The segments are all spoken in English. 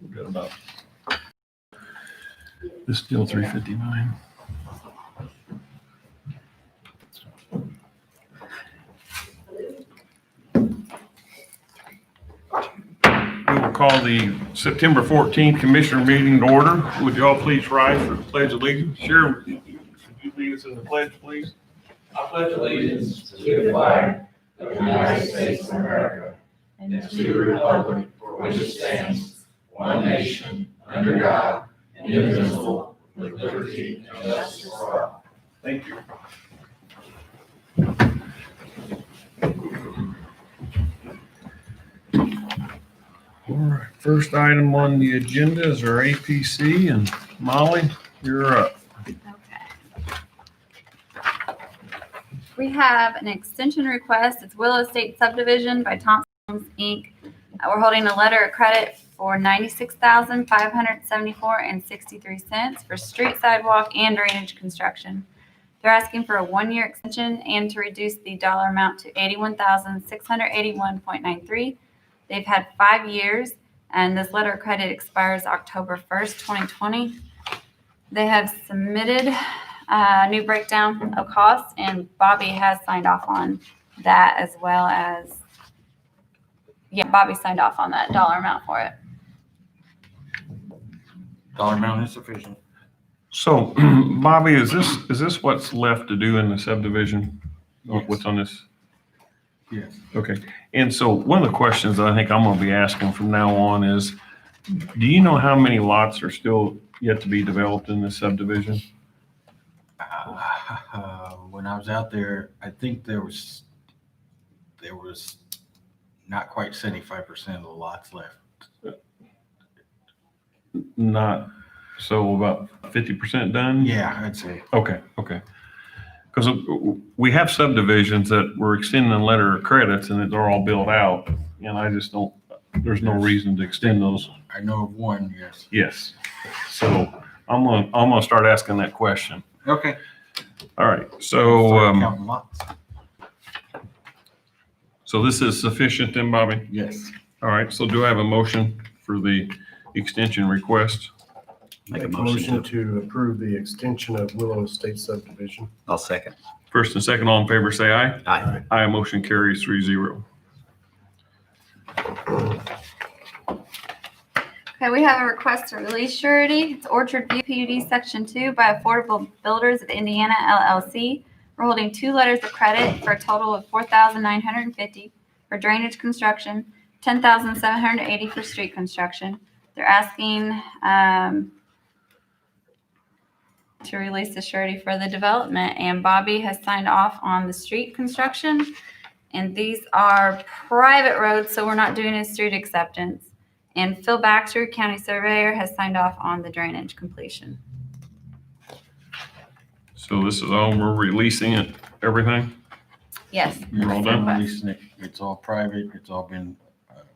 We've got about, it's still 3:59. We will call the September 14th Commissioner meeting to order. Would you all please rise for the Pledge of Allegiance? Sharon, would you lead us in the pledge, please? I pledge allegiance to the flag of the United States of America and to the republic for which it stands, one nation, under God, indivisible, with liberty and justice for all. Thank you. All right, first item on the agenda is our APC, and Molly, you're up. Okay. We have an extension request. It's Willow Estate Subdivision by Thompson Homes, Inc. We're holding a letter of credit for $96,574.63 for street, sidewalk, and drainage construction. They're asking for a 1-year extension and to reduce the dollar amount to $81,681.93. They've had 5 years, and this letter of credit expires October 1st, 2020. They have submitted a new breakdown of costs, and Bobby has signed off on that, as well as, Bobby signed off on that dollar amount for it. Dollar amount is sufficient. So, Bobby, is this what's left to do in the subdivision? Yes. What's on this? Yes. Okay. And so one of the questions I think I'm going to be asking from now on is, do you know how many lots are still yet to be developed in this subdivision? When I was out there, I think there was not quite 75% of the lots left. Not, so about 50% done? Yeah, I'd say. Okay. Because we have subdivisions that we're extending a letter of credits and they're all built out. And I just don't, there's no reason to extend those. I know of one, yes. Yes. So I'm gonna start asking that question. Okay. All right. So, Counting lots. so this is sufficient then, Bobby? Yes. All right. So do I have a motion for the extension request? Make a motion to approve the extension of Willow Estate subdivision. I'll second. First and second, all in favor, say aye. Aye. Aye, motion carries 3-0. Okay, we have a request to release surety. It's Orchard View PUD Section 2 by Affordable Builders of Indiana, LLC. We're holding 2 letters of credit for a total of $4,950 for drainage construction, $10,780 for street construction. They're asking to release the surety for the development, and Bobby has signed off on the street construction. And these are private roads, so we're not doing a street acceptance. And Phil Baxter, county surveyor, has signed off on the drainage completion. So this is all, we're releasing it, everything? Yes. You're all done? Releasing it. It's all private. It's all been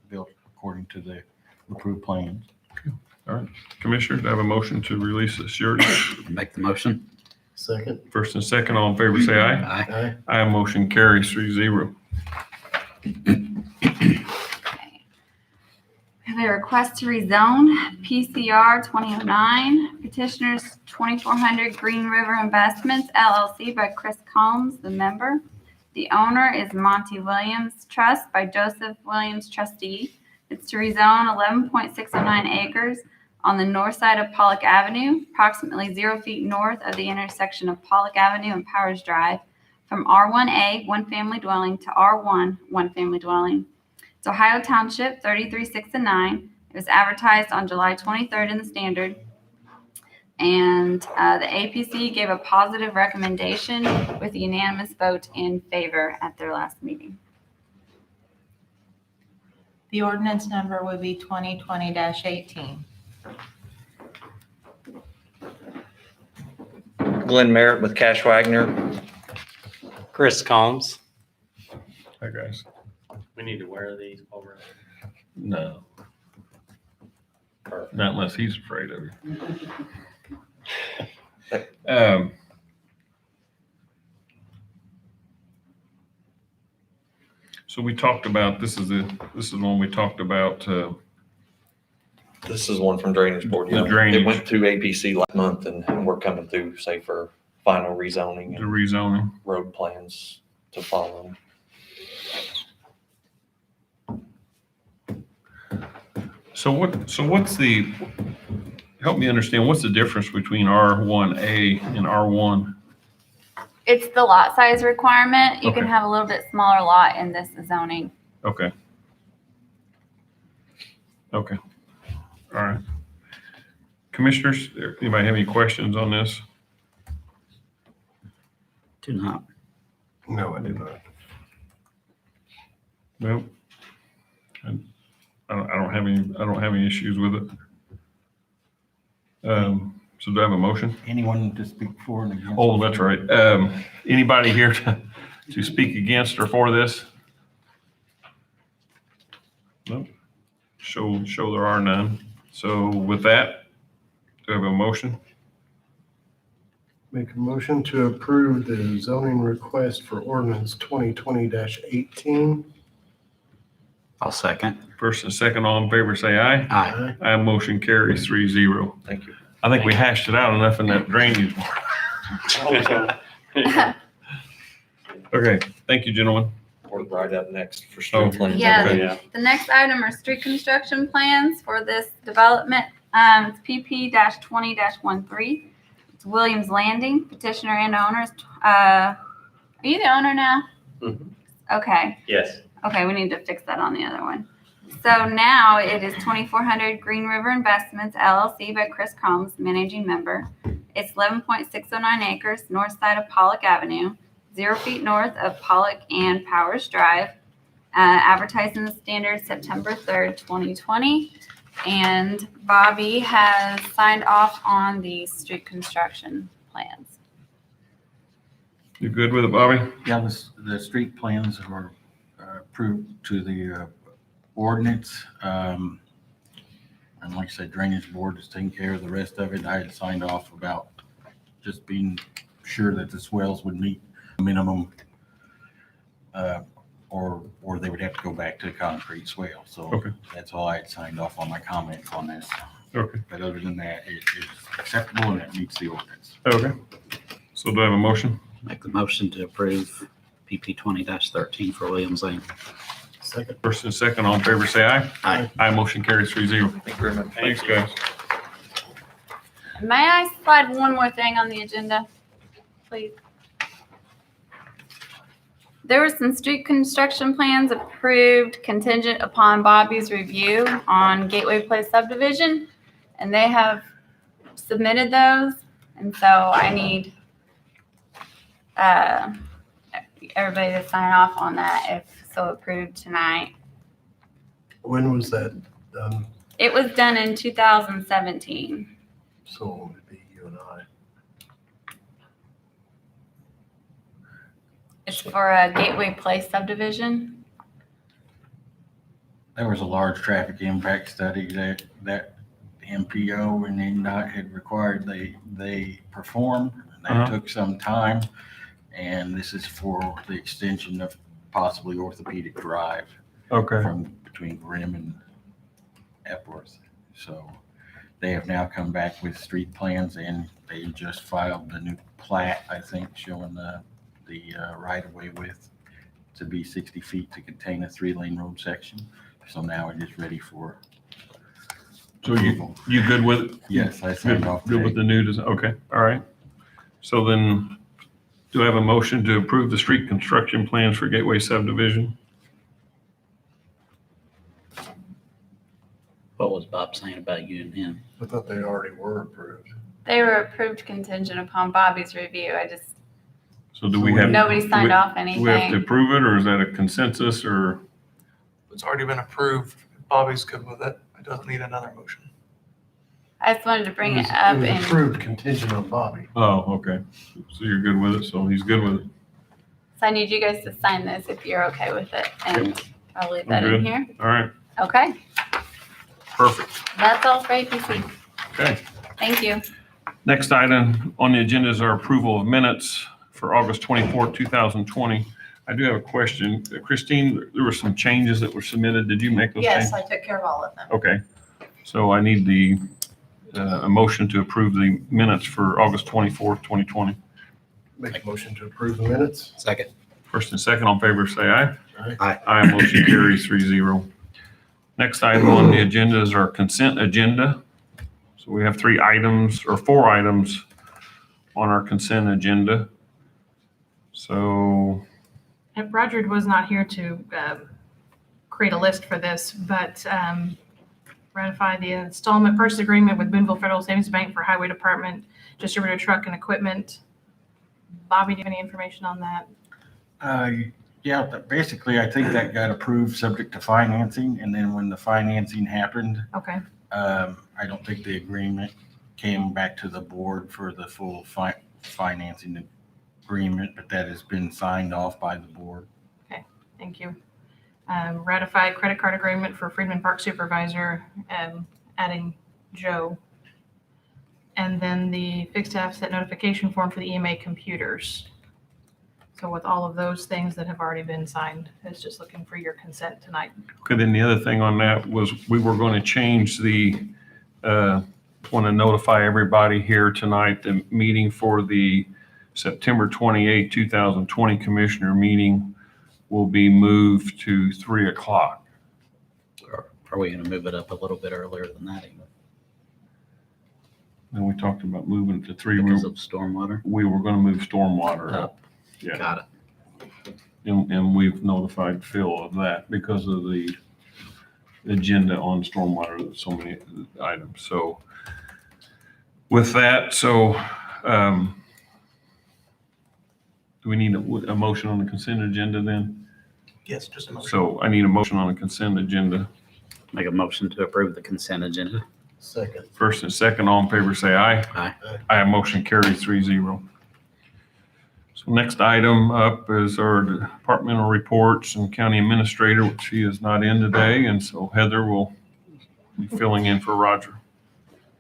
built according to the approved plans. All right. Commissioner, do I have a motion to release the surety? Make the motion. Second. First and second, all in favor, say aye. Aye. Aye. Aye, motion carries 3-0. Okay. We have a request to rezone PCR 2009, petitioners 2400 Green River Investments LLC by Chris Combs, the member. The owner is Monty Williams Trust by Joseph Williams, trustee. It's to rezone 11.609 acres on the north side of Pollock Avenue, approximately 0 feet north of the intersection of Pollock Avenue and Powers Drive, from R1A, 1-family dwelling, to R1, 1-family dwelling. It's Ohio Township, 33-6-9. It was advertised on July 23rd in the Standard. And the APC gave a positive recommendation with a unanimous vote in favor at their last meeting. The ordinance number would be 2020-18. Glenn Merritt with Cash Wagner. Chris Combs. Hi, guys. We need to wear these over. No. Not unless he's afraid of you. So we talked about, this is one we talked about This is one from Drainage Board. The Yeah. drainage. It went through APC last month and we're coming through, say, for final rezoning The and rezoning. road plans to follow. So what's the, help me understand, what's the difference between R1A and R1? It's the lot size requirement. You can Okay. have a little bit smaller lot in this zoning. Okay. Okay. All right. Commissioners, anybody have any questions on this? Do not. No, I do not. No. I don't have any issues with it. So do I have a motion? Anyone to speak for and against? Oh, that's right. Anybody here to speak against or for this? No. Show there are none. So with that, do I have a motion? Make a motion to approve the zoning request for ordinance 2020-18. I'll second. First and second, all in favor, say aye. Aye. Aye, motion carries 3-0. Thank you. I think we hashed it out enough in that drainage. Okay, thank you, gentlemen. We're right up next for Oh. street plans. Yeah. Okay. The next item are street construction plans for this development. It's PP-20-13. It's Williams Landing. Petitioner and owners. Are you the owner now? Mhm. Okay. Yes. Okay, we need to fix that on the other one. So now it is 2400 Green River Investments LLC by Chris Combs, managing member. It's 11.609 acres, north side of Pollock Avenue, 0 feet north of Pollock and Powers Drive. Advertised in the Standard September 3rd, 2020. And Bobby has signed off on the street construction plans. You good with it, Bobby? Yeah, the street plans are approved to the ordinance. And like I said, Drainage Board is taking care of the rest of it. I had signed off about just being sure that the swells would meet minimum, or they would have to go back to a concrete swale. So Okay. that's all I had signed off on my comments on this. Okay. But other than that, it is acceptable and it meets the ordinance. Okay. So do I have a motion? Make the motion to approve PP 20-13 for Williams Lane. Second. First and second, all in favor, say aye. Aye. Aye, motion carries 3-0. Thank you very much. Thanks, guys. May I slide one more thing on the agenda, please? There were some street construction plans approved contingent upon Bobby's review on Gateway Place subdivision, and they have submitted those, and so I need everybody to sign off on that if so approved tonight. When was that done? It was done in 2017. So it'd be you and I. It's for a Gateway Place subdivision. There was a large traffic impact study that MPO and NDOT had required they perform. Uh-huh. That took some time, and this is for the extension of possibly Orthopedic Drive Okay. from between Grimm and Epworth. So they have now come back with street plans, and they just filed the new plat, I think, showing the right-of-way width to be 60 feet to contain a 3-lane road section. So now it is ready for So approval. you good with it? Yes, I signed off Good with today. the new design? Okay, all right. So then, do I have a motion to approve the street construction plans for Gateway subdivision? What was Bob saying about you and him? I thought they already were approved. They were approved contingent upon Bobby's review. So do we have? Nobody signed off Do we have to anything. approve it, or is that a consensus, or? It's already been approved. Bobby's good with it. It doesn't need another motion. I just wanted to bring it It up was and approved contingent on Bobby. Oh, okay. So you're good with it, so he's good with it. so I need you guys to sign this if you're okay with it. And I'll leave that I'm in good. here. All right, Okay, perfect. that's all for APC. Okay. Thank you. Next item on the agenda is our approval of minutes for August 24th, 2020. I do have a question. Christine, there were some changes that were submitted. Did you make those changes? Yes, I took care of all of them. Okay. So I need a motion to approve the minutes for August 24th, 2020. Make a motion to approve the minutes. Second. First and second, all in favor, say aye. Aye. Aye, motion carries 3-0. Next item on the agenda is our consent agenda. So we have 4 items on our consent agenda. So, And Roger was not here to create a list for this, but ratify the installment purchase agreement with Boonville Federal Savings Bank for Highway Department distributor truck and equipment. Bobby, do you have any information on that? Yeah, but basically, I think that got approved subject to financing, and then when the financing happened, Okay, I don't think the agreement came back to the board for the full financing agreement, but that has been signed off by the board. thank you. Ratify credit card agreement for Freedman Park Supervisor, adding Joe. And then the fixed asset notification form for the EMA computers. So with all of those things that have already been signed, it's just looking for your consent tonight. okay, then the other thing on that was we were going to change want to notify everybody here tonight, the meeting for the September 28, 2020 Commissioner meeting will be moved to 3 o'clock. Or are we going to move it up a little bit earlier than that even? And we talked about moving it to 3. Because of stormwater? We were going to move stormwater up. Up. Yeah. Got it. And we've notified Phil of that because of the agenda on stormwater, there's so many items. So with that, do we need a motion on the consent agenda then? Yes, just a motion. So I need a motion on the consent agenda. Make a motion to approve the consent agenda. Second. First and second, all in favor, say aye. Aye. Aye, motion carries 3-0. So next item up is our departmental reports and county administrator, which she is not in today. And so Heather will be filling in for Roger.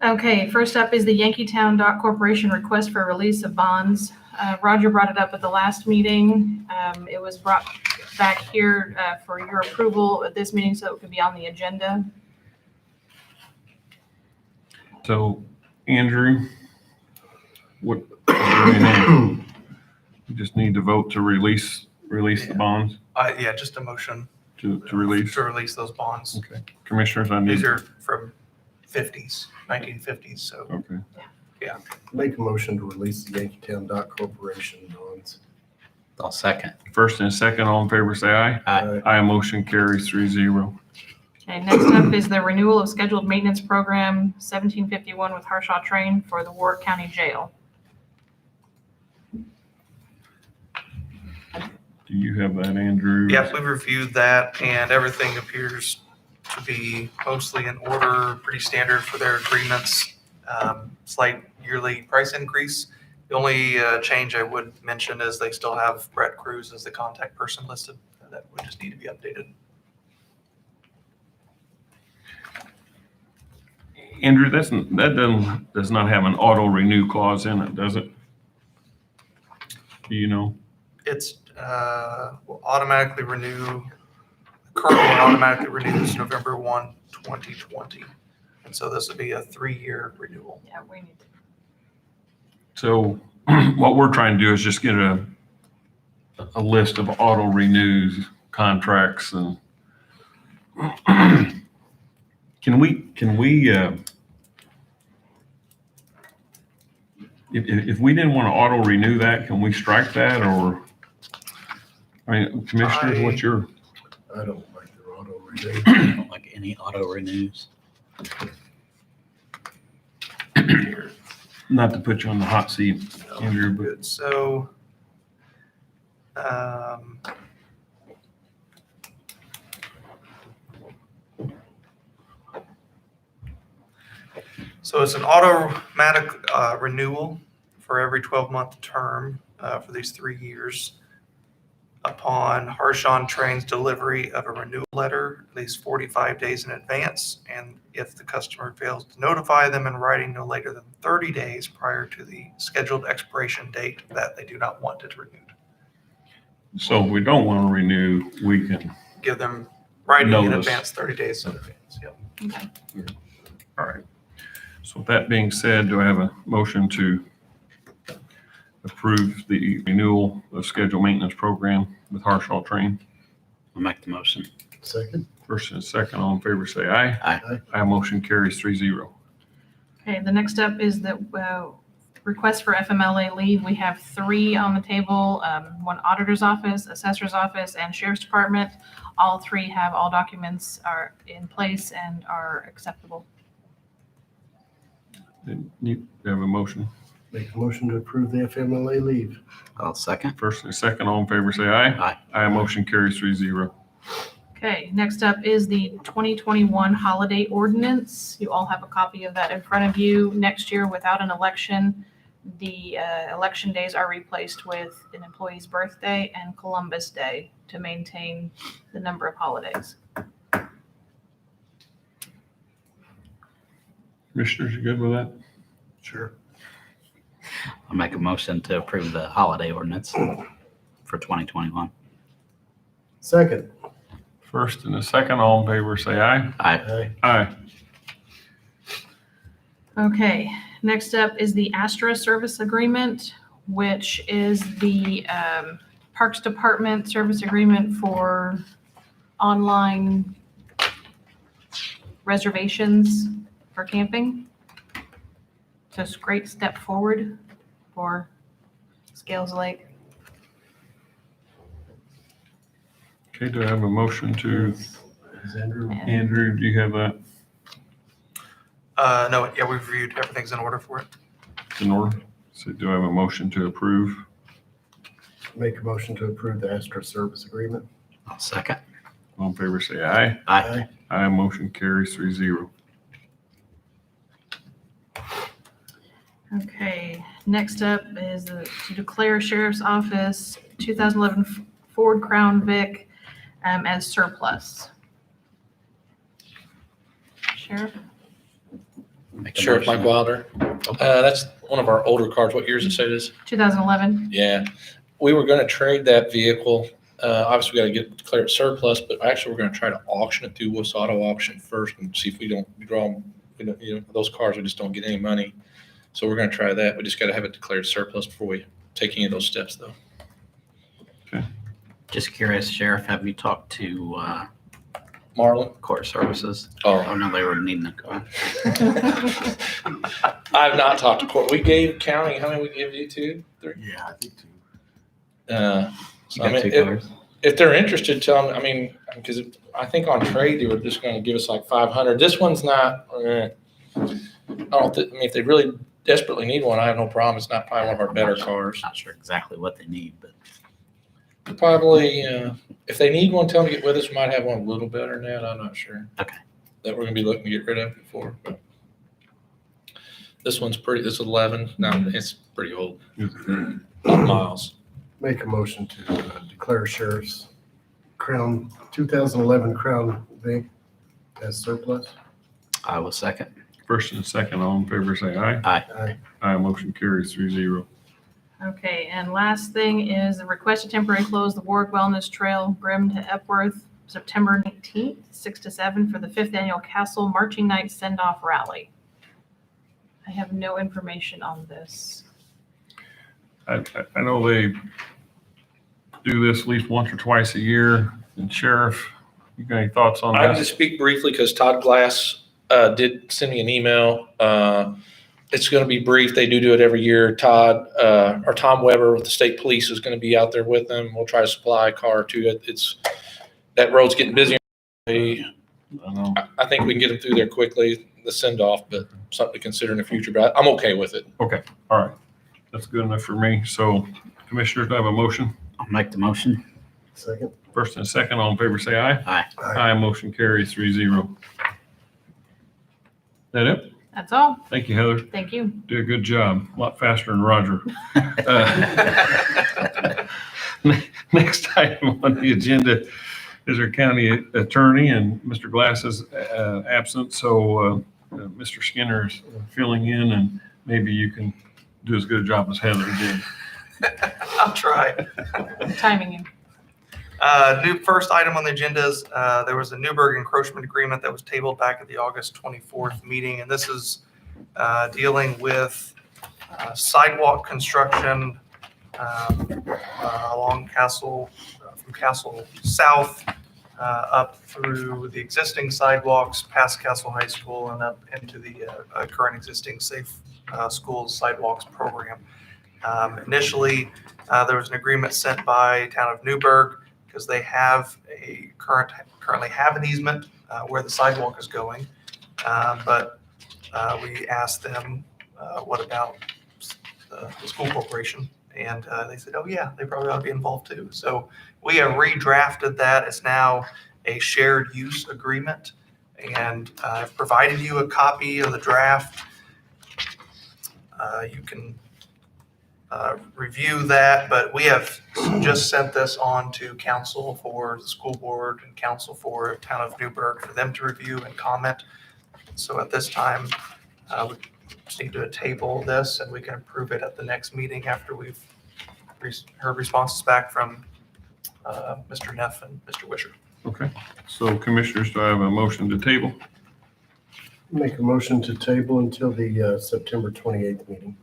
Okay, first up is the Yankeetown Dock Corporation request for release of bonds. Roger brought it up at the last meeting. It was brought back here for your approval at this meeting so it could be on the agenda. So Andrew, what, is there anything? You just need to vote to release the bonds Yeah, just a motion to release. to release those bonds. Okay. Commissioners, I These need, are from 1950s, so. okay. Make a motion to release the Yankeetown Dock Corporation bonds. I'll second. First and second, all in favor, say aye. Aye. Aye, motion carries 3-0. Okay, next up is the renewal of scheduled maintenance program 1751 with Harshaw Train for the Warrick County Jail. Do you have that, Andrew? Yeah, we've reviewed that and everything appears to be mostly in order, pretty standard for their agreements. Slight yearly price increase. The only change I would mention is they still have Brett Cruz as the contact person listed. That would just need to be updated. Andrew, that does not have an auto renew clause in it, does it? Do you know? It's will automatically renew, the current one automatically renews November 1, 2020. And so this would be a 3-year renewal. Yeah, we need to. So what we're trying to do is just get a list of auto renews contracts and can we if we didn't want to auto renew that, can we strike that? Or I mean, commissioners, what's your? I don't like their auto renew. I don't like any auto renews. Not to put you on the hot seat, Andrew, but Good. So, so it's an automatic renewal for every 12-month term for these 3 years. Upon Harshaw Train's delivery of a renewal letter at least 45 days in advance, and if the customer fails to notify them in writing no later than 30 days prior to the scheduled expiration date that they do not want it renewed. so if we don't want to renew, we can. Give them writing in Notice. advance, 30 days in advance. Yep. Okay. So with that being said, do I have a motion to approve the renewal of scheduled maintenance program with Harshaw Train? I'll make the motion. Second. First and second, all in favor, say aye. Aye. Aye, motion carries 3-0. Okay, the next up is the request for FMLA leave. We have 3 on the table, one auditor's office, assessor's office, and sheriff's department. All 3 have all documents are in place and are acceptable. You have a motion? Make a motion to approve the FMLA leave. I'll second. First and second, all in favor, say aye. Aye. Aye, motion carries 3-0. Okay, next up is the 2021 holiday ordinance. You all have a copy of that in front of you. Next year, without an election, the election days are replaced with an employee's birthday and Columbus Day to maintain the number of holidays. Commissioners, you good with that? Sure. I'll make a motion to approve the holiday ordinance for 2021. Second. First and a second, all in favor, say aye. Aye. Aye. Aye. Okay, next up is the Astra service agreement, which is the Parks Department service agreement for online reservations for camping. So it's a great step forward for Scales Lake. Okay, do I have a motion to, Is Andrew? Andrew, do you have that No, yeah, we've reviewed, everything's in order for it. in order? So do I have a motion to approve? Make a motion to approve the Astra service agreement. I'll second. All in favor, say aye. Aye. Aye, motion carries 3-0. Okay, next up is to declare Sheriff's Office 2011 Ford Crown Vic as surplus. Sheriff? Make a Sheriff motion. Mike Wilder. That's one of our older cars. What year does it say it is? 2011. Yeah. We were going to trade that vehicle. Obviously, we got to get declared surplus, but actually, we're going to try to auction it through West Auto Auction first and see if we don't draw, those cars, we just don't get any money. So we're going to try that. We just got to have it declared surplus before we take any of those steps, though. Just curious, Sheriff, have you talked to Marlon? Court Services? Oh, Oh, no, they were needing a car. I've not talked to court. We gave county, how many we give you? 2, 3? Yeah, I think 2. So You I got mean, 2 cars? if they're interested, tell them, I mean, because I think on trade, they were just going to give us like 500. This one's not, I don't think, I mean, if they really desperately need one, I have no problem. It's not probably one of our better cars. Not sure exactly what they need, but Probably, if they need one, tell them to get with us. We might have one a little better than that. I'm not sure. Okay. That we're going to be looking to get rid of before. But this one's pretty, this is 11. No, it's pretty old. Miles. Make a motion to declare Sheriff's Crown, 2011 Crown Vic as surplus. I will second. First and second, all in favor, say aye. Aye. Aye, motion carries 3-0. Okay, and last thing is the request to temporarily close the Warrick Wellness Trail, Grimm to Epworth, September 19th, 6 to 7 for the 5th Annual Castle Marching Night Send-Off Rally. I have no information on this. I know they do this at least once or twice a year. And Sheriff, you got any thoughts on I can this? just speak briefly because Todd Glass did send me an email. It's going to be brief. They do it every year. Todd or Tom Weber with the state police is going to be out there with them. We'll try to supply a car or two. It's that road's getting busier. I know. I think we can get them through there quickly, the send off, but something to consider in the future. But I'm okay with it. All right. That's good enough for me. So commissioners, do I have a motion? I'll make the motion. Second. First and second, all in favor, say aye. Aye. Aye, motion carries 3-0. That it? That's all. Thank you, Heather. Thank you. Do a good job. A lot faster than Roger. Next item on the agenda is our county attorney, and Mr. Glass is absent, so Mr. Skinner is filling in, and maybe you can do as good a job as Heather did. I'll try. Timing you. New first item on the agenda is there was a Newburgh encroachment agreement that was tabled back at the August 24th meeting, and this is dealing with sidewalk construction along Castle, from Castle South up through the existing sidewalks past Castle High School and up into the current existing Safe Schools Sidewalks program. Initially, there was an agreement sent by town of Newburgh because they have currently have an easement where the sidewalk is going. But we asked them, what about the school corporation? And they said, oh yeah, they probably ought to be involved too. So we have redrafted that. It's now a shared use agreement. And I've provided you a copy of the draft. You can review that, but we have just sent this on to council for the school board and council for town of Newburgh for them to review and comment. So at this time, we just need to table this and we can approve it at the next meeting after we've heard responses back from Mr. Neff and Mr. Wisher. Okay, so commissioners, do I have a motion to table? Make a motion to table until the September 28th meeting.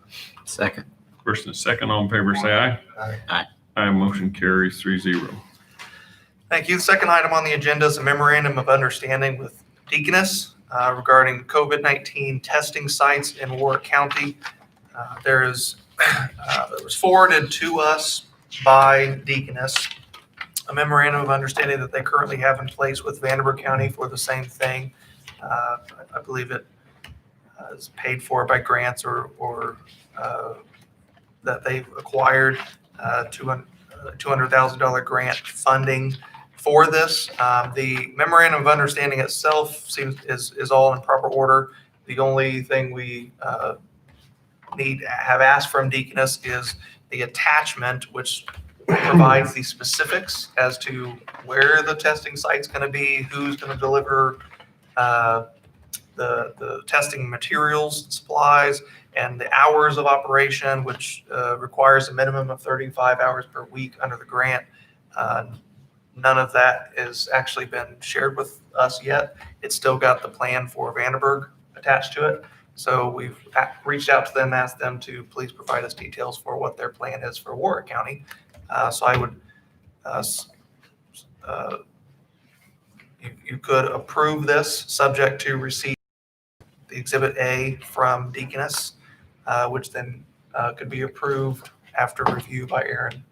Second. First and second, all in favor, say aye. Aye. Aye, motion carries 3-0. Thank you. The second item on the agenda is a memorandum of understanding with Deaconess regarding COVID-19 testing sites in Warrick County. It was forwarded to us by Deaconess, a memorandum of understanding that they currently have in place with Vanderbilt County for the same thing. I believe it is paid for by grants or that they've acquired $200,000 grant funding for this. The memorandum of understanding itself is all in proper order. The only thing we have asked from Deaconess is the attachment, which provides the specifics as to where the testing site's going to be, who's going to deliver the testing materials, supplies, and the hours of operation, which requires a minimum of 35 hours per week under the grant. None of that has actually been shared with us yet. It's still got the plan for Vandenberg attached to it. So we've reached out to them, asked them to please provide us details for what their plan is for Warrick County. So I would, you could approve this subject to receive the Exhibit A from Deaconess, which then could be approved after review by Aaron.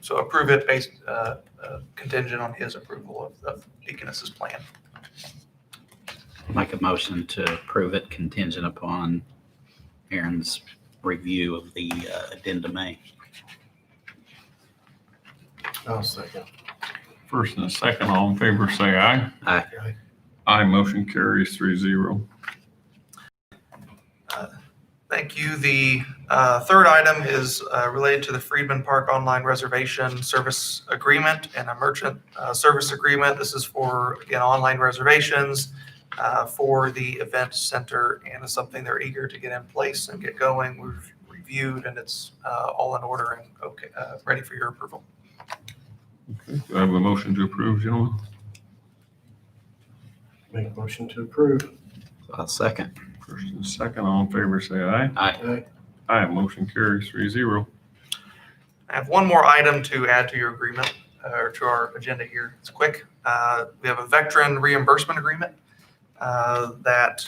So approve it based contingent on his approval of Deaconess's plan. Make a motion to approve it contingent upon Aaron's review of the addendum A. I'll second. First and second, all in favor, say aye. Aye. Aye, motion carries 3-0. Thank you. The third item is related to the Freedman Park Online Reservation Service Agreement and a merchant service agreement. This is for, again, online reservations for the event center, and it's something they're eager to get in place and get going. We've reviewed and it's all in order and okay, ready for your approval. Okay, do I have a motion to approve, gentlemen? Make a motion to approve. I'll second. First and second, all in favor, say aye. Aye. Aye. Aye, motion carries 3-0. I have one more item to add to your agreement, or to our agenda here. It's quick. We have a veteran reimbursement agreement that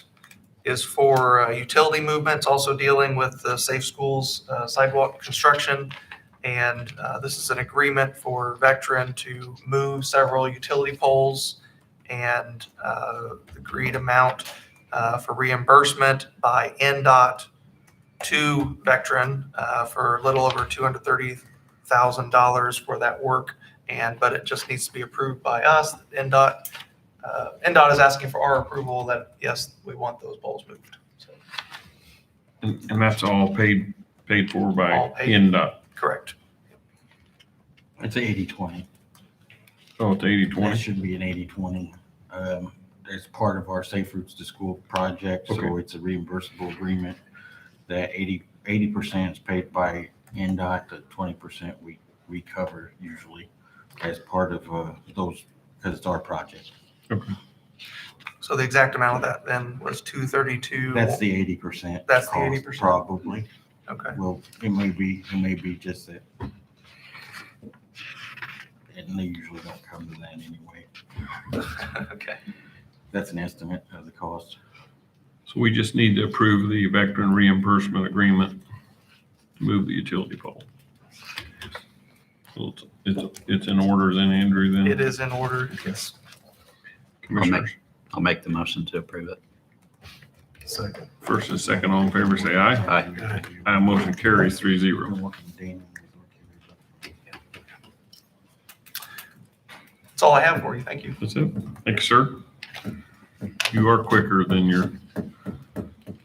is for utility movements, also dealing with the Safe Schools sidewalk construction. And this is an agreement for veteran to move several utility poles, and the agreed amount for reimbursement by NDOT to veteran for a little over $230,000 for that work. But it just needs to be approved by us. NDOT is asking for our approval that, yes, we want those poles moved. So, And that's all paid for by All paid. NDOT. correct. It's 80/20. Oh, it's That 80/20. should be an 80/20. As part of our Safe Routes to School project, so Okay. it's a reimbursable agreement that 80% is paid by NDOT, the 20% we cover usually as part of those, because it's our project. So the exact amount of that then was 232. That's the 80%. That's the cost, 80%. Probably. Okay. Well, it may be just that. And they usually don't come to that anyway. Okay. That's an estimate of the cost. So we just need to approve the veteran reimbursement agreement to move the utility pole. So it's in order then, Andrew, then? It is in order. Yes. Commissioners, I'll make the motion to approve it. Second. first and second, all in favor, say aye. Aye. Aye, motion carries 3-0. That's all I have for you. Thank you. That's it. Thank you, sir. You are quicker than your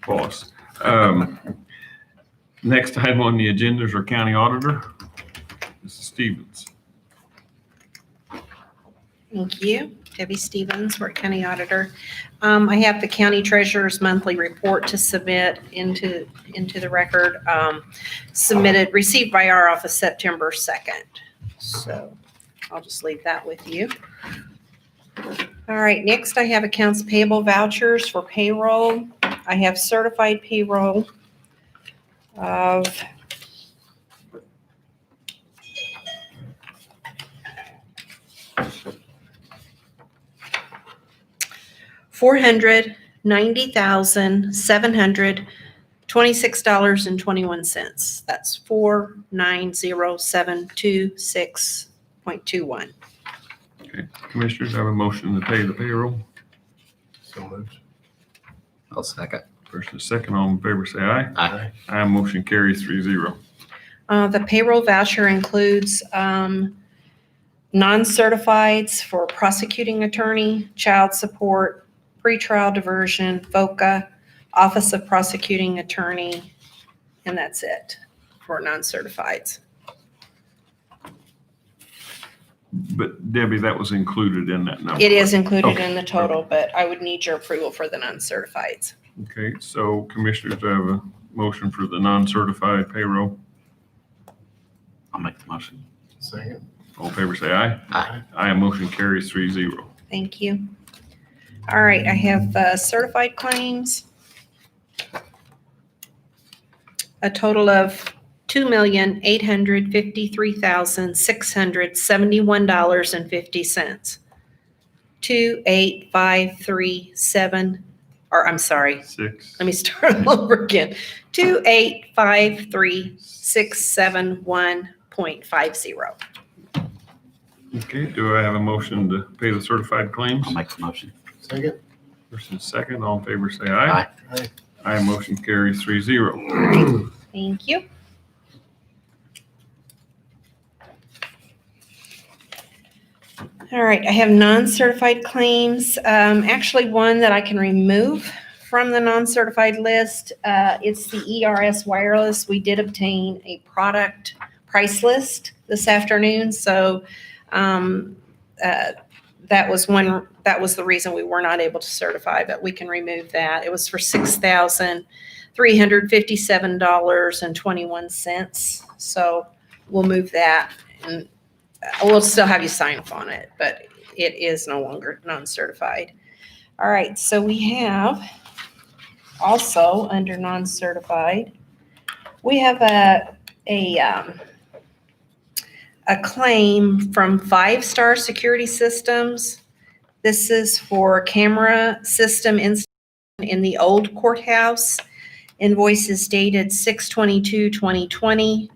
boss. Next item on the agenda is our county auditor, Mrs. Stevens. Thank you. Debbie Stevens, Warrick County Auditor. I have the county treasurer's monthly report to submit into the record, received by our office September 2nd. So I'll just leave that with you. All right, next I have accounts payable vouchers for payroll. I have certified payroll of $490,726.21. That's 490,726.21. Okay, Commissioners, I have a motion to pay the payroll. So moved. I'll second. First and second, all in favor, say aye. Aye. Aye, motion carries 3-0. The payroll voucher includes non-certifieds for prosecuting attorney, child support, pretrial diversion, FOCA, Office of Prosecuting Attorney, and that's it for non-certifieds. But Debbie, that was included in that number. It is included Okay. in the total, but I would need your approval for the non-certifieds. Okay, so Commissioners, I have a motion for the non-certified payroll. I'll make the motion. Second. All in favor, say aye. Aye. Aye, motion carries 3-0. Thank you. All right, I have certified claims. A total of $2,853,671.50. 28537, or I'm sorry, 6. let me start all over again. 2853671.50. Okay, do I have a motion to pay the certified claims? I'll make the motion. Second. First and second, all in favor, say aye. Aye. Aye, motion carries 3-0. Thank you. All right, I have non-certified claims. Actually, one that I can remove from the non-certified list. It's the ERS Wireless. We did obtain a product price list this afternoon, so that was the reason we were not able to certify, but we can remove that. It was for $6,357.21. So we'll move that, and we'll still have you sign off on it, but it is no longer non-certified. All right, so we have also under non-certified, we have a claim from 5 Star Security Systems. This is for camera system installation in the old courthouse. Invoice is dated 6/22/2020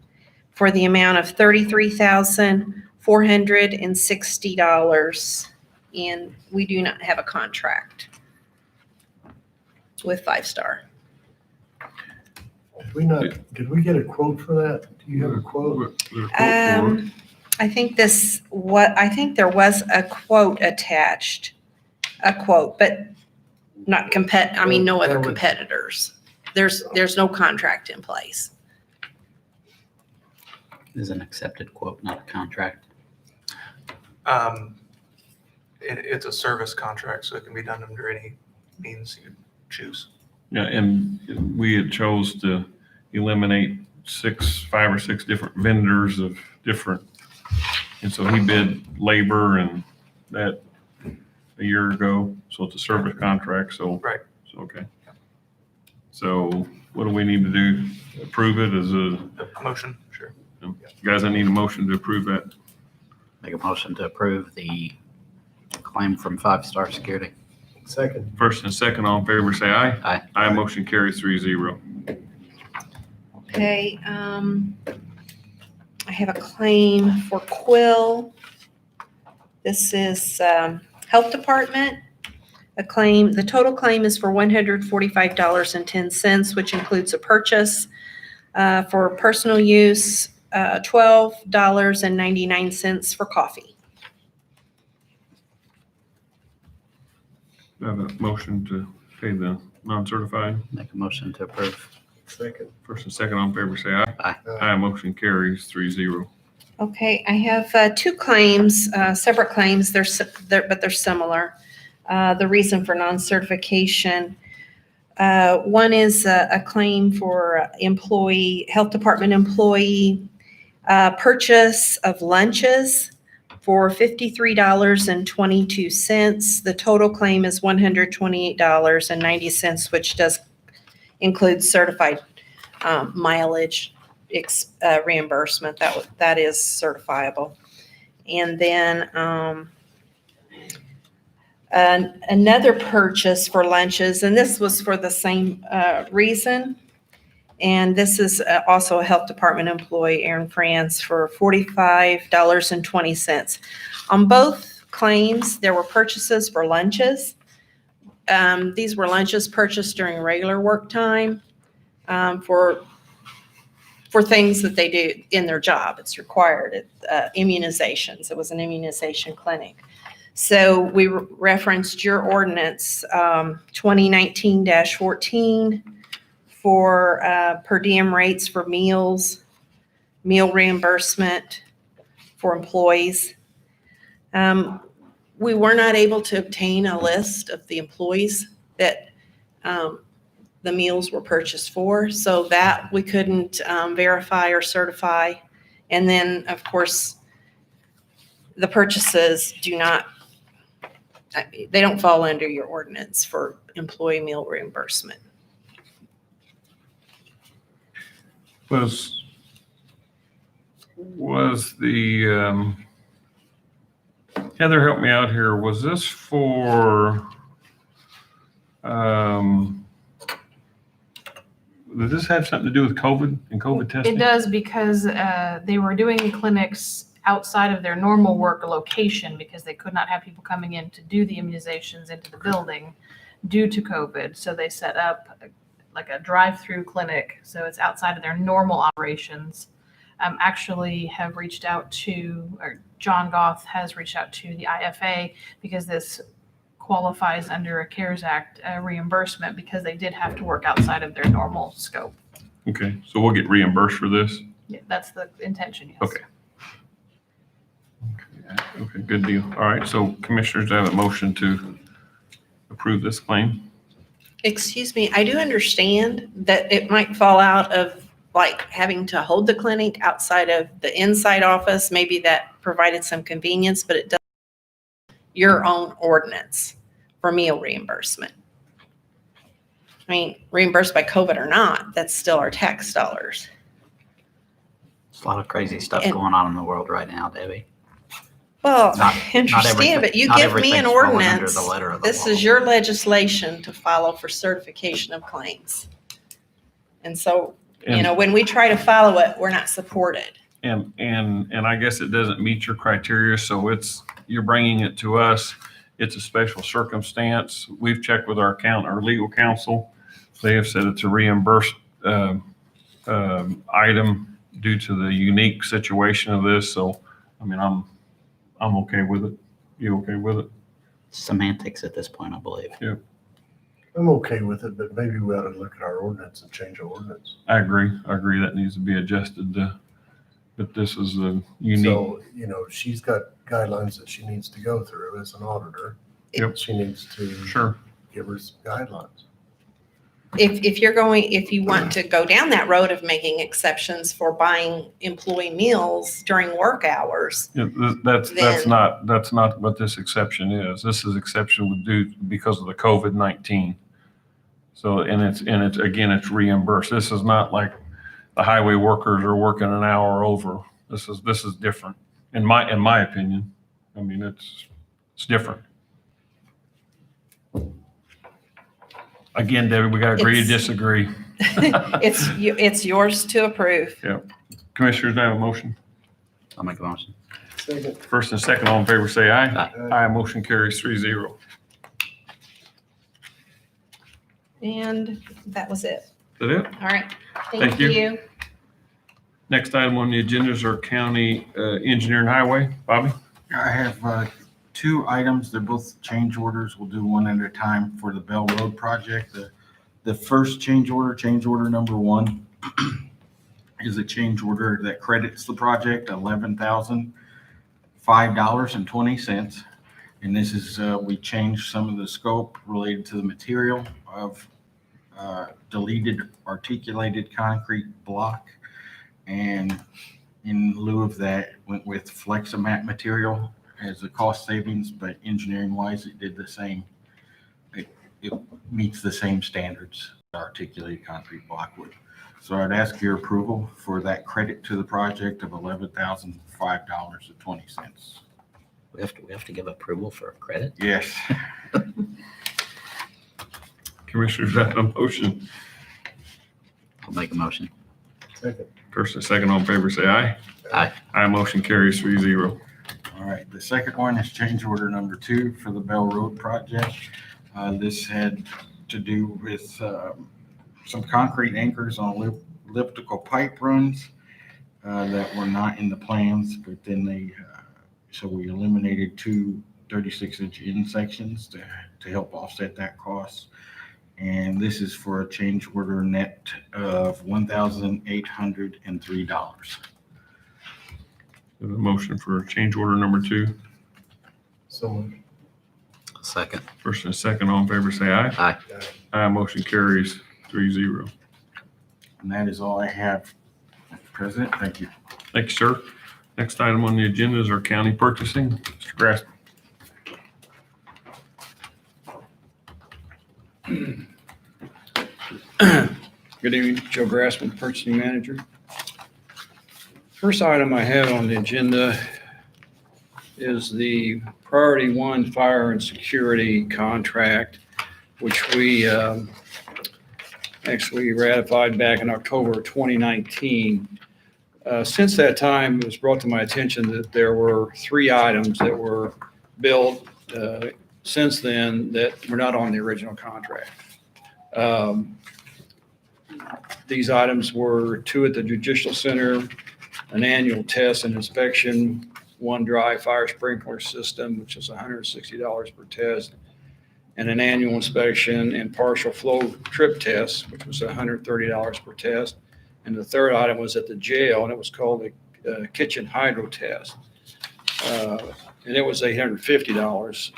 for the amount of $33,460, and we do not have a contract with 5 Star. Did we get a quote for that? Do you have a quote? I think there was a quote attached, but not no other competitors. There's no contract in place. Is an accepted quote, not a contract. It's a service contract, so it can be done under any means you choose. Yeah, and we had chose to eliminate 5 or 6 different vendors of different, and so he bid labor, and that a year ago, so it's a service contract, so. Right. So, okay. So what do we need to do? Approve it as a, Motion, sure. guys, I need a motion to approve that. Make a motion to approve the claim from Five Star Security. Second. First and second, all in favor, say aye. Aye. Aye, motion carries 3-0. Okay, I have a claim for Quill. This is Health Department. The total claim is for $145.10, which includes a purchase for personal use, $12.99 for coffee. Do I have a motion to pay the non-certified? Make a motion to approve. Second. First and second, all in favor, say aye. Aye. Aye, motion carries 3-0. Okay, I have two claims, separate claims, but they're similar. The reason for non-certification, one is a claim for Health Department employee purchase of lunches for $53.22. The total claim is $128.90, which does include certified mileage reimbursement. That is certifiable. And then another purchase for lunches, and this was for the same reason. And this is also a Health Department employee, Aaron France, for $45.20. On both claims, there were purchases for lunches. These were lunches purchased during regular work time for things that they do in their job. It's required. Immunizations. It was an immunization clinic. So we referenced your ordinance 2019-14 for per diem rates for meals, meal reimbursement for employees. We were not able to obtain a list of the employees that the meals were purchased for, so that we couldn't verify or certify. And then, of course, the purchases they don't fall under your ordinance for employee meal reimbursement. Was the, Heather, help me out here. Was this for, does this have something to do with COVID and COVID testing? It does, because they were doing clinics outside of their normal work location because they could not have people coming in to do the immunizations into the building due to COVID. So they set up like a drive-through clinic. So it's outside of their normal operations. Actually have reached out to, or John Goff has reached out to the IFA because this qualifies under a CARES Act reimbursement because they did have to work outside of their normal scope. Okay, so we'll get reimbursed for this? Yeah, that's the intention, yes. Okay. Okay, good deal. All right, so commissioners, I have a motion to approve this claim. Excuse me, I do understand that it might fall out of like having to hold the clinic outside of the inside office. Maybe that provided some convenience, but it does your own ordinance for meal reimbursement. I mean, reimbursed by COVID or not, that's still our tax dollars. There's a lot of crazy stuff And- going on in the world right now, Debbie. Well, Not- I understand, but you not give me an everything's falling under ordinance. the letter of the This law. is your legislation to follow for certification of claims. And so, when we try to follow it, we're not supported. And I guess it doesn't meet your criteria, so you're bringing it to us. It's a special circumstance. We've checked with our legal counsel. They have said it's a reimbursed item due to the unique situation of this. So, I mean, I'm okay with it. You okay with it? Semantics at this point, I believe. I'm okay with it, but maybe we ought to look at our ordinance and change our ordinance. I agree. That needs to be adjusted. But this is a unique. So, she's got guidelines that she needs to go through as an auditor. Yep. She needs to Sure. give her some guidelines. if you want to go down that road of making exceptions for buying employee meals during work hours, Yeah, that's Then- not what this exception is. This is exception would do because of the COVID-19. So, and it's again, it's reimbursed. This is not like the highway workers are working an hour over. This is different in my opinion. I mean, it's different. Again, Debbie, we got to agree to It's- disagree. it's yours to approve. Commissioners, do I have a motion? I'll make a motion. Second. First and second, all in favor, say aye. Aye. Aye, motion carries 3-0. And that was it. Is that it? All right. Thank Thank you. you. Next item on the agenda is our county engineer and highway. Bobby? I have 2 items. They're both change orders. We'll do one at a time for the Bell Road project. The first change order number 1, is a change order that credits the project $11,005.20. And this is, we changed some of the scope related to the material of deleted articulated concrete block. And in lieu of that, went with Fleximat material as a cost savings, but engineering wise, it did the same. It meets the same standards articulated concrete block would. So I'd ask your approval for that credit to the project of $11,005.20. We have to give approval for a credit. Yes. Commissioners, do I have a motion? I'll make a motion. Second. First and second, all in favor, say aye. Aye. Aye, motion carries 3-0. All right, the second one is change order number 2 for the Bell Road project. This had to do with some concrete anchors on elliptical pipe runs that were not in the plans, but then so we eliminated 2 36-inch end sections to help offset that cost. And this is for a change order net of $1,803. Have a motion for change order number 2. So moved. Second. First and second, all in favor, say aye. Aye. Aye, motion carries 3-0. And that is all I have, Mr. President. Thank you. Thank you, sir. Next item on the agenda is our county purchasing. Mr. Grass. Good evening, Joe Grassman, Purchasing Manager. First item I have on the agenda is the Priority 1 Fire and Security Contract, which we actually ratified back in October of 2019. Since that time, it was brought to my attention that there were 3 items that were billed since then that were not on the original contract. These items were 2 at the Judicial Center, an annual test and inspection, 1 dry fire sprinkler system, which is $160 per test, and an annual inspection and partial flow trip test, which was $130 per test. And the third item was at the jail, and it was called the kitchen hydro test. And it was $850.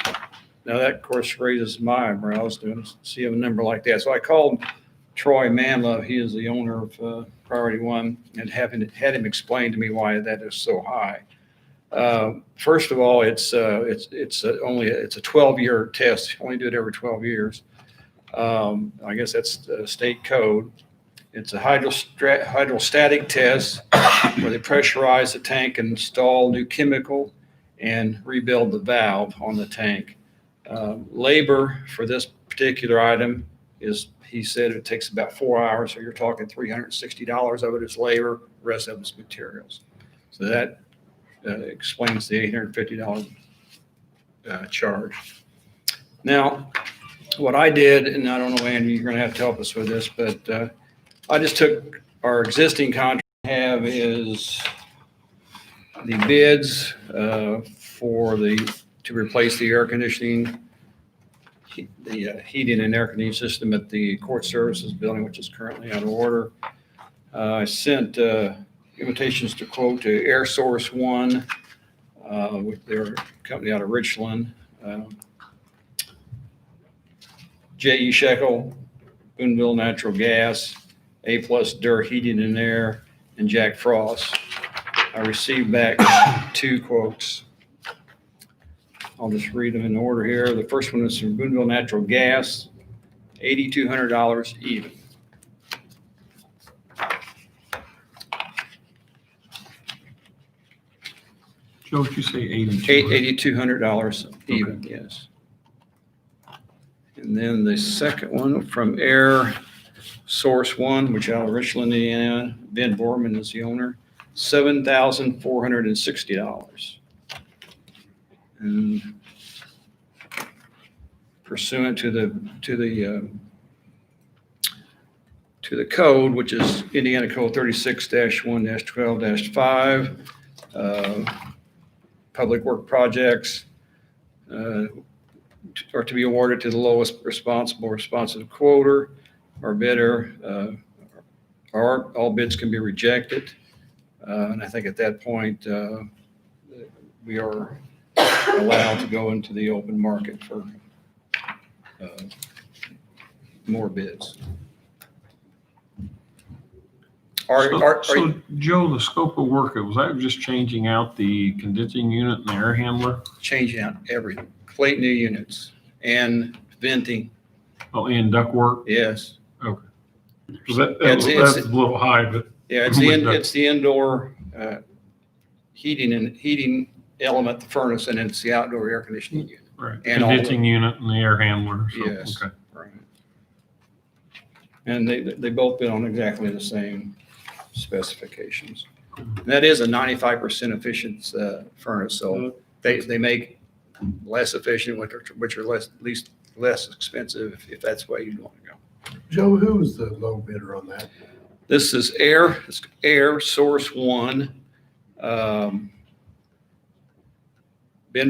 Now that, of course, raises my eyebrows to see a number like that. So I called Troy Manlove, he is the owner of Priority 1, and had him explain to me why that is so high. First of all, it's a 12-year test. You only do it every 12 years. I guess that's the state code. It's a hydrostatic test where they pressurize the tank and install new chemical and rebuild the valve on the tank. Labor for this particular item is, he said, it takes about 4 hours, so you're talking $360 of it is labor, the rest of it's materials. So that explains the $850 charge. Now, what I did, and I don't know, Andy, you're going to have to help us with this, but I just took our existing contract is the bids to replace the air conditioning, the heating and air conditioning system at the court services building, which is currently out of order. I sent invitations to quote to Air Source One, with their company out of Richland. J.E. Shekel, Boonville Natural Gas, A+ Dirt Heating and Air, and Jack Frost. I received back 2 quotes. I'll just read them in order here. The first one is from Boonville Natural Gas, $8,200 even. Joe, did you say 82? $8,200 even, yes. And then the second one from Air Source One, which out of Richland, Indiana, Ben Borman is the owner, $7,460. And pursuant to the code, which is Indiana Code 36-1-12-5, public work projects are to be awarded to the lowest responsive quoter or bidder, or all bids can be rejected. And I think at that point, we are allowed to go into the open market for more bids. So, Joe, the scope of work, was that just changing out the condensing unit and the air handler? Changing out everything, complete new units and venting, Oh, and duct work? yes. Okay. So that's It's- a little high, but Yeah, it's the indoor heating element, the furnace, and it's the outdoor air conditioning unit. right. And all Condensing unit and the air handler. So, Yes. Okay. Right. And they both bid on exactly the same specifications. And that is a 95% efficient furnace, so they make less efficient, which are less expensive if that's the way you want to go. Joe, who was the low bidder on that? This is Air Source One. Ben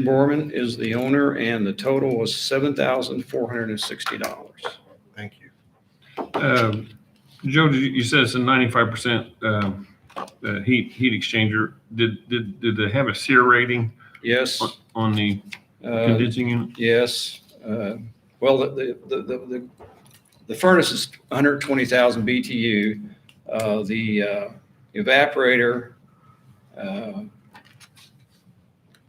Borman is the owner, and the total was $7,460. Thank you. Joe, you said it's a 95% heat exchanger. Did they have a SEER rating Yes. on the condensing unit? Yes. Well, the furnace is 120,000 BTU. The evaporator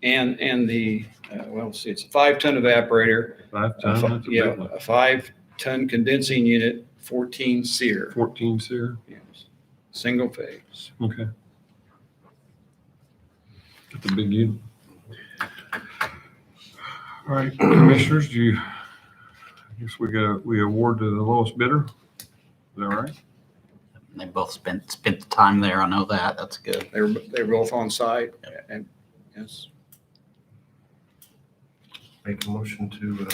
and the well, let's see, it's a 5-ton evaporator. 5 ton. That's a Yeah, big one. a 5-ton condensing unit, 14 SEER. 14 SEER. Yes. Single phase. Okay. That's a big unit. All right, commissioners, I guess we award to the lowest bidder. Is that right? They both spent the time there. I know that. That's good. They were both on site, and yes. Make a motion to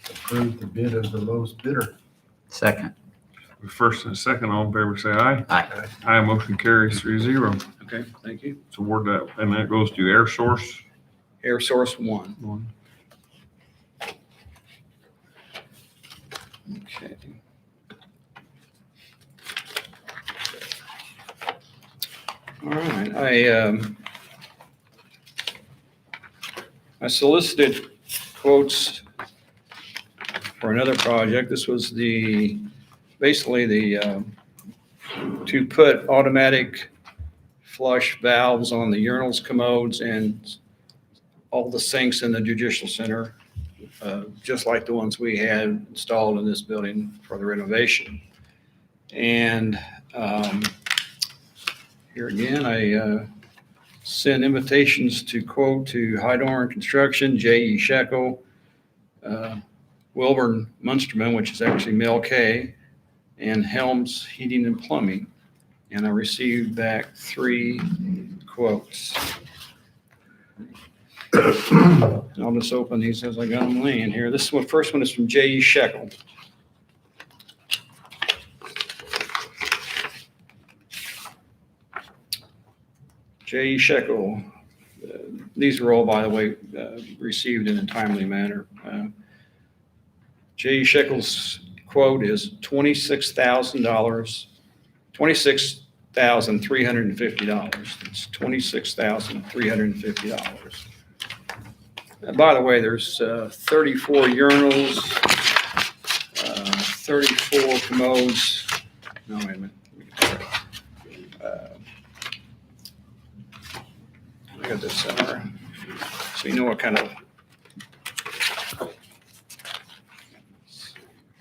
approve the bid of the lowest bidder. Second. First and second, all in favor, say aye. Aye. Aye, motion carries 3-0. Okay, thank you. Let's award that, and that goes to Air Source. Air Source One. Okay. All right, I solicited quotes for another project. This was basically to put automatic flush valves on the urinals, commodes, and all the sinks in the judicial center, just like the ones we had installed in this building for the renovation. And here again, I sent invitations to quote to Hydorn Construction, J.E. Shekel, Wilburn Munsterman, which is actually Mel K, and Helms Heating and Plumbing. And I received back 3 quotes. I'll just open these as I got them laying here. This one, first one is from J.E. Shekel. J.E. Shekel. These were all, by the way, received in a timely manner. J.E. Shekel's quote is $26,350. It's $26,350. And by the way, there's 34 urinals, 34 commodes. No, wait a minute. I got this somewhere. So you know what kind of.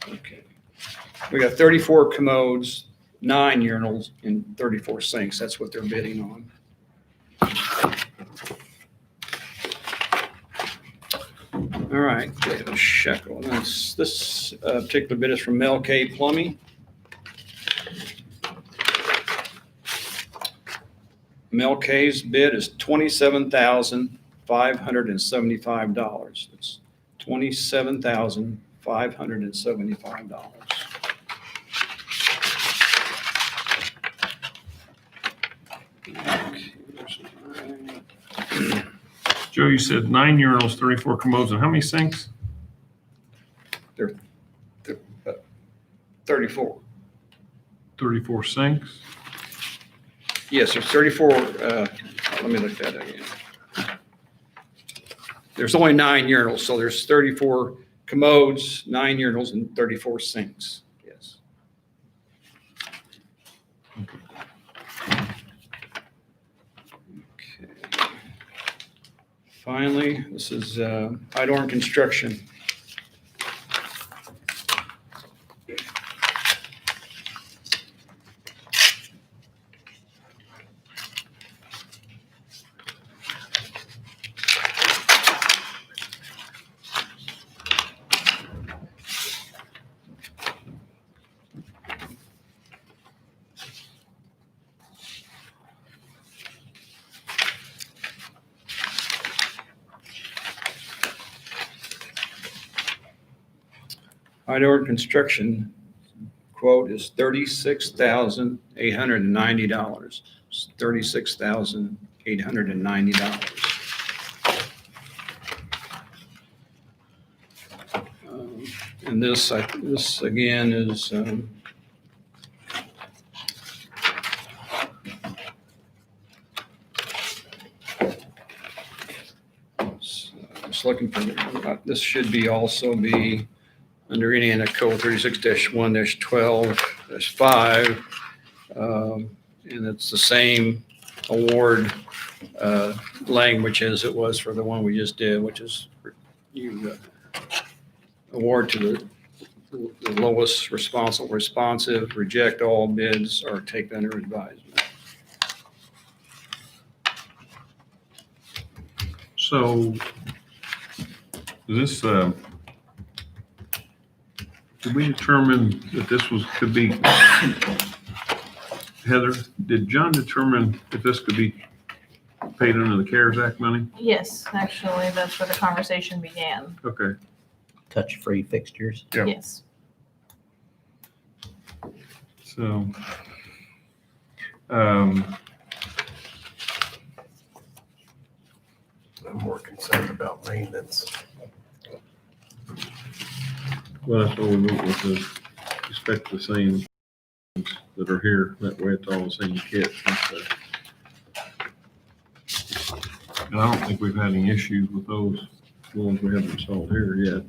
Okay. We got 34 commodes, 9 urinals, and 34 sinks. That's what they're bidding on. All right, David Shekel. This particular bid is from Mel K Plumbing. Mel K's bid is $27,575. It's $27,575. Joe, you said 9 urinals, 34 commodes, and how many sinks? 34. 34 sinks? Yes, there's 34, let me look that again. There's only 9 urinals, so there's 34 commodes, 9 urinals, and 34 sinks, yes. Okay. Finally, this is Idorn Construction. Idorn Construction quote is $36,890. It's $36,890. And this again is just looking for this should be also be under Indiana Code 36-1-12-5, and it's the same award language as it was for the one we just did, which is you award to the lowest responsive, reject all bids, or take under advisement. So this, did we determine that this could be, Heather, did John determine if this could be paid under the CARES Act money? Yes, actually, that's where the conversation began. Okay. Touch-free fixtures. Yeah. Yes. So, I'm more concerned about maintenance. well, that's what we went with, the expect the same that are here. That way it's all the same kit and stuff. And I don't think we've had any issues with those ones we haven't installed here yet.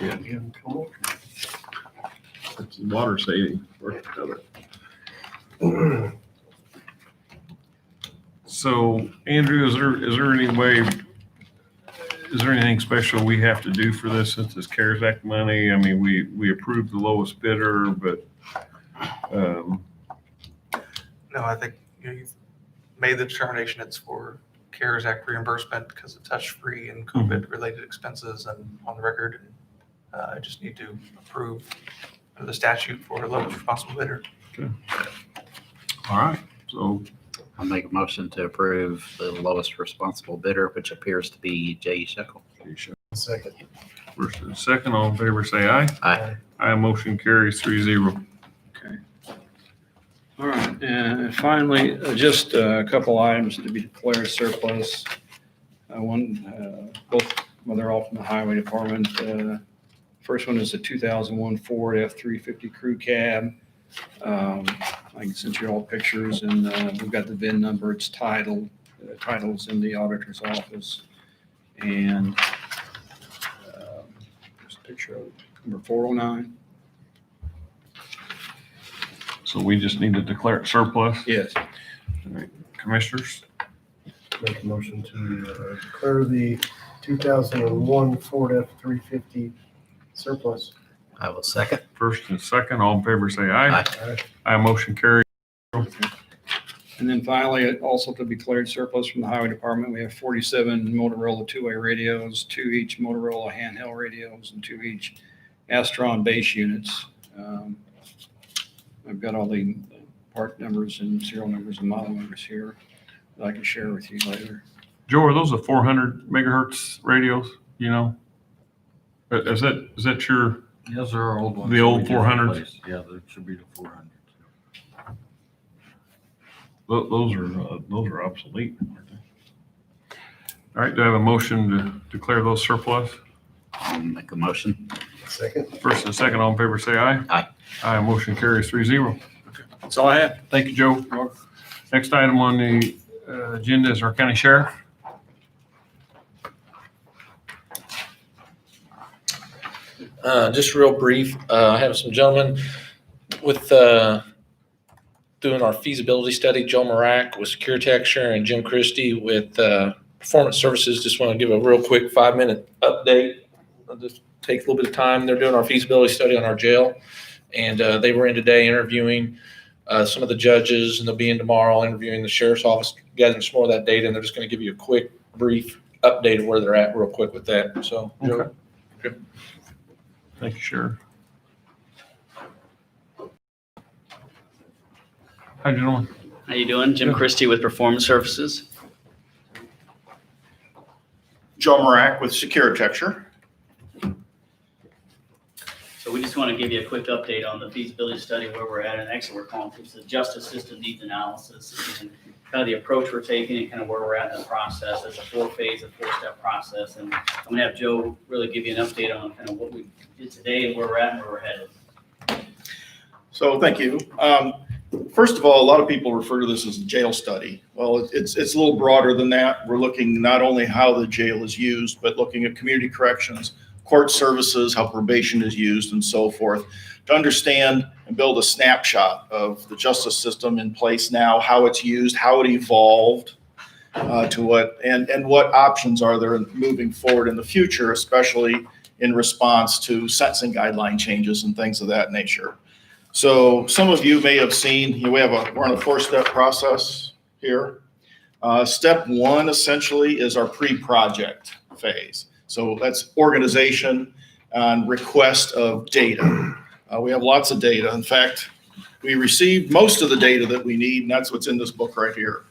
Yeah, it's water saving for each other. So, Andrew, is there any way, is there anything special we have to do for this since it's CARES Act money? I mean, we approved the lowest bidder, but, No, I think you've made the determination it's for CARES Act reimbursement because of touch-free and COVID-related expenses and on the record. I just need to approve the statute for lowest responsible bidder. all right, so I'll make a motion to approve the lowest responsible bidder, which appears to be J. Shekel. Second. first and second, all in favor, say aye. Aye. Aye, motion carries 3-0. Okay. All right, and finally, just a couple items to be declared surplus. Both, well, they're all from the Highway Department. First one is a 2001 Ford F-350 Crew Cab. I can send you all pictures, and we've got the VIN number. It's titled. Title's in the auditor's office. And there's a picture of number 409. So we just need to declare it surplus. Yes. All right, Commissioners, Make a motion to declare the 2001 Ford F-350 surplus. I will second. first and second, all in favor say aye. Aye. Aye, motion carried. And then finally, also to be declared surplus from the highway department, we have 47 Motorola two-way radios, 2 each Motorola handheld radios, and 2 each Astron base units. I've got all the part numbers and serial numbers and model numbers here that I can share with you later. Joe, are those the 400 megahertz radios, you know? Is that your, Those are our old ones. The old We just 400s? replaced. Yeah, that should be the 400s. those are obsolete, aren't they? All right, do I have a motion to declare those surplus? I'll make a motion. Second. First and second, all in favor say aye. Aye. Aye, motion carries 3-0. That's all I have. Thank you, Joe. Next item on the agenda is our county sheriff. Just real brief, I have some gentlemen with, doing our feasibility study, Joe Warrick with Securtecture and Jim Christie with, Performance Services. Just want to give a real quick 5-minute update. I'll just take a little bit of time. They're doing our feasibility study on our jail. And, they were in today interviewing, some of the judges, and they'll be in tomorrow interviewing the sheriff's office, gathering some more of that data. And they're just going to give you a quick, brief update of where they're at real quick with that. So, Joe. Okay. Thank you, Sheriff. Hi, gentlemen. How you doing? Jim Christie with Performance Services. Joe Warrick with Securtecture. So we just want to give you a quick update on the feasibility study, where we're at, and actually we're calling it the justice system needs analysis, and kind of the approach we're taking and kind of where we're at in the process. It's a 4-phase, a 4-step process, and I'm going to have Joe really give you an update on kind of what we did today and where we're at and where we're headed. So thank you. First of all, a lot of people refer to this as a jail study. Well, it's a little broader than that. We're looking not only how the jail is used, but looking at community corrections, court services, how probation is used, and so forth, to understand and build a snapshot of the justice system in place now, how it's used, how it evolved, to what, and what options are there moving forward in the future, especially in response to sentencing guideline changes and things of that nature. So some of you may have seen, we're on a 4-step process here. Step 1 essentially is our pre-project phase. So that's organization and request of data. We have lots of data. In fact, we received most of the data that we need, and that's what's in this book right here.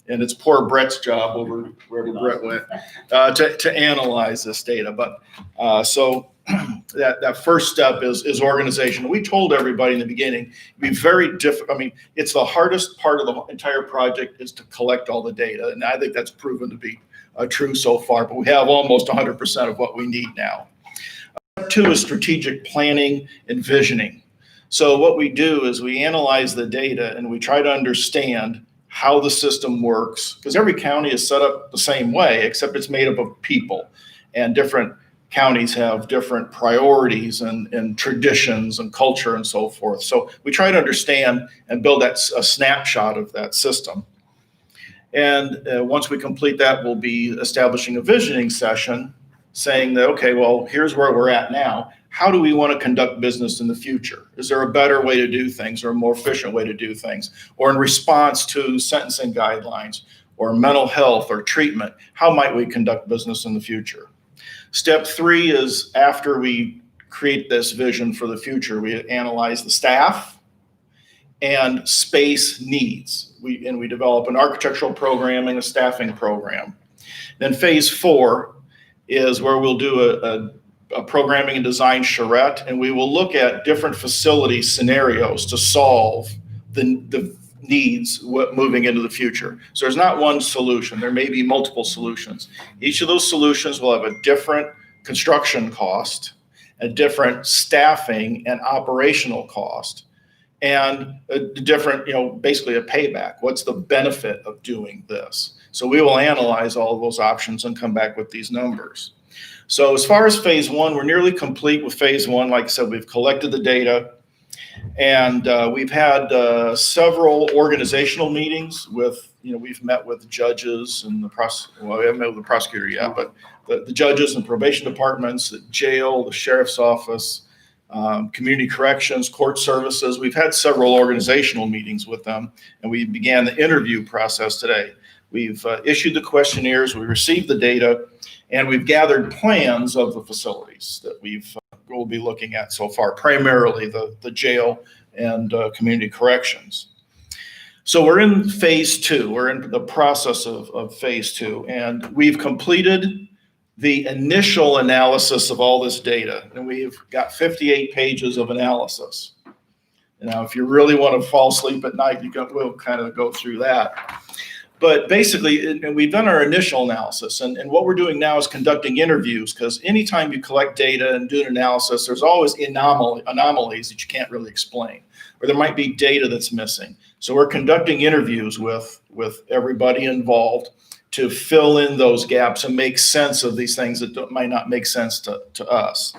And it's poor Brett's job over wherever Brett went to analyze this data. But so that first step is organization. We told everybody in the beginning, it'd be very difficult. I mean, it's the hardest part of the entire project is to collect all the data. And I think that's proven to be true so far, but we have almost 100% of what we need now. Step 2 is strategic planning and visioning. So what we do is we analyze the data and we try to understand how the system works, because every county is set up the same way, except it's made up of people, and different counties have different priorities and traditions and culture and so forth. So we try to understand and build a snapshot of that system. And once we complete that, we'll be establishing a visioning session saying that, okay, well, here's where we're at now. How do we want to conduct business in the future? Is there a better way to do things or a more efficient way to do things? Or in response to sentencing guidelines or mental health or treatment, how might we conduct business in the future? Step 3 is after we create this vision for the future, we analyze the staff and space needs. We develop an architectural program and a staffing program. Then phase 4 is where we'll do a programming and design charrette, and we will look at different facility scenarios to solve the needs moving into the future. So there's not one solution. There may be multiple solutions. Each of those solutions will have a different construction cost, a different staffing and operational cost, and a different, basically a payback. What's the benefit of doing this? So we will analyze all of those options and come back with these numbers. So as far as phase 1, we're nearly complete with phase 1. Like I said, we've collected the data. And we've had several organizational meetings with, we've met with judges and well, we haven't met with the prosecutor yet, but the judges and probation departments, the jail, the sheriff's office, community corrections, court services. We've had several organizational meetings with them, and we began the interview process today. We've issued the questionnaires, we received the data, and we've gathered plans of the facilities that we'll be looking at so far, primarily the jail and community corrections. So we're in phase 2. We're in the process of phase 2, and we've completed the initial analysis of all this data, and we've got 58 pages of analysis. Now, if you really want to fall asleep at night, we'll kind of go through that. But basically, we've done our initial analysis, and what we're doing now is conducting interviews, because anytime you collect data and do an analysis, there's always anomalies that you can't really explain, or there might be data that's missing. So we're conducting interviews with everybody involved to fill in those gaps and make sense of these things that might not make sense to us.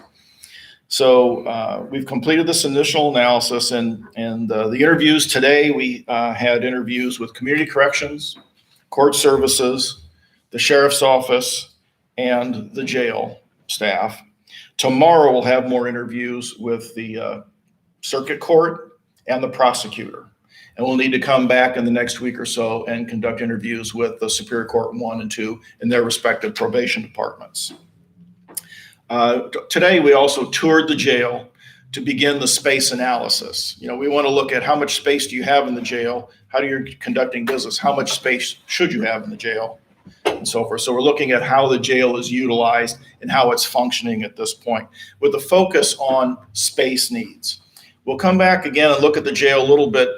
So we've completed this initial analysis, and the interviews today, we had interviews with community corrections, court services, the sheriff's office, and the jail staff. Tomorrow we'll have more interviews with the circuit court and the prosecutor. And we'll need to come back in the next week or so and conduct interviews with the Superior Court 1 and 2 in their respective probation departments. Today, we also toured the jail to begin the space analysis. We want to look at how much space do you have in the jail, how do you conducting business, how much space should you have in the jail, and so forth. So we're looking at how the jail is utilized and how it's functioning at this point, with a focus on space needs. We'll come back again and look at the jail a little bit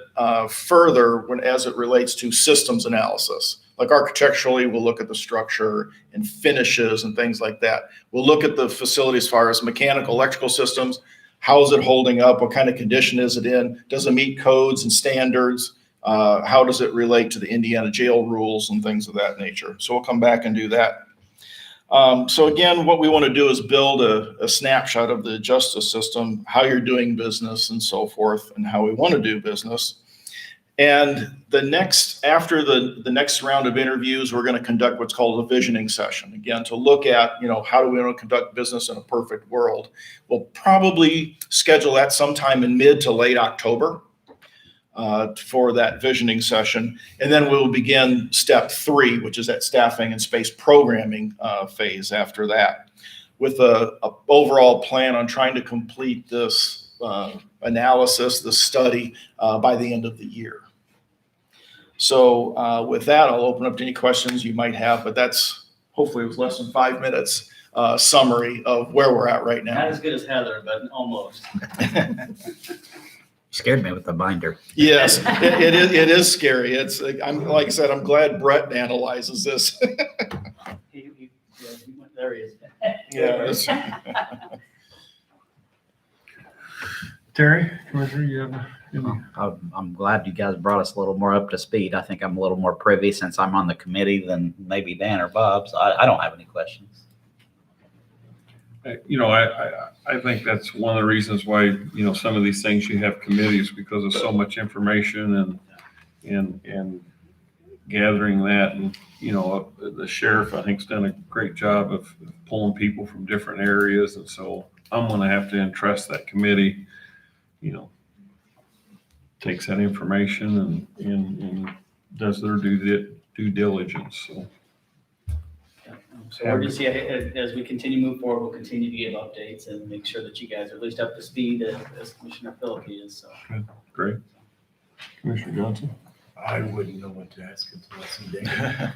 further as it relates to systems analysis. Like architecturally, we'll look at the structure and finishes and things like that. We'll look at the facility as far as mechanical, electrical systems. How is it holding up? What kind of condition is it in? Does it meet codes and standards? How does it relate to the Indiana jail rules and things of that nature? So we'll come back and do that. So again, what we want to do is build a snapshot of the justice system, how you're doing business and so forth, and how we want to do business. And after the next round of interviews, we're going to conduct what's called a visioning session, again, to look at, how do we want to conduct business in a perfect world. We'll probably schedule that sometime in mid to late October for that visioning session. And then we'll begin step 3, which is that staffing and space programming phase after that, with a overall plan on trying to complete this analysis, the study, by the end of the year. So with that, I'll open up to any questions you might have, but that's, hopefully it was less than 5 minutes summary of where we're at right now. Not as good as Heather, but almost. Scared me with the binder. Yes, it is scary. It's like I said, I'm glad Brett analyzes this. There he is. Yeah. Terry, Commissioner, you have any? I'm glad you guys brought us a little more up to speed. I think I'm a little more privy since I'm on the committee than maybe Dan or Bob, so I don't have any questions. I think that's one of the reasons why, some of these things you have committees, because of so much information and gathering that. And, the sheriff, I think, has done a great job of pulling people from different areas. And so I'm going to have to entrust that committee, takes that information and does their due diligence. So we're just, as we continue to move forward, we'll continue to give updates and make sure that you guys are at least up to speed as Commissioner Phillips is. So. Great. Commissioner Johnson? I wouldn't know what to ask until I see data.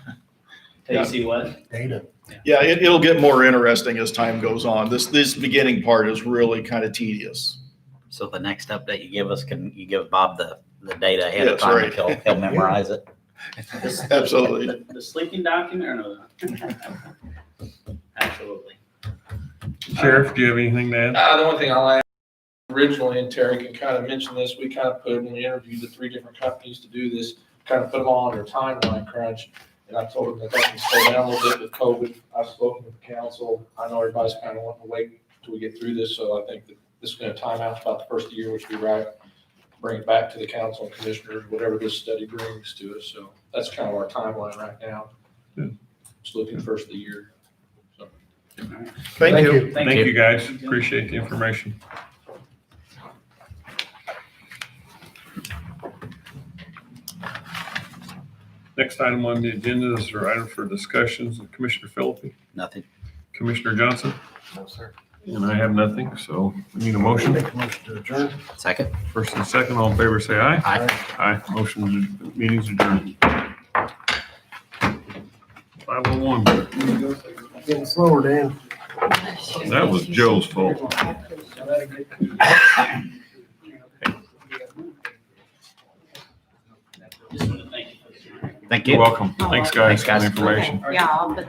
You see what? Data. Yeah, it'll get more interesting as time goes on. This beginning part is really kind of tedious. So the next update you give us, can you give Bob the data ahead of Yes, time? right. And he'll memorize it. Absolutely. The sleeping document or no? Absolutely. Sheriff, do you have anything to add? The only thing I'll add originally, and Terry can kind of mention this, we kind of put, when we interviewed the 3 different companies to do this, kind of put them all on their timeline crunch. And I told them that can slow down a little bit with COVID. I've spoken with the council. I know everybody's kind of wanting to wait until we get through this. So I think that this is gonna time out about the first of the year, which we right, bring it back to the council and commissioners, whatever this study brings to us. So that's kind of our timeline right now. Good. Just looking first of the year. So. Thank you. Thank you, guys. Appreciate the information. Next item on the agenda is our item for discussions. Commissioner Philippi, Nothing. Commissioner Johnson, No, sir. and I have nothing, so we need a motion. Make a motion to adjourn. Second. First and second, all in favor, say aye. Aye. Aye. Motion, meeting's adjourned. 5:01. Getting slower, Dan. That was Joe's fault. Just want to thank you for this. Thank You're you. welcome. Thanks, guys, Thanks, guys. for the information. Yeah, I'll put that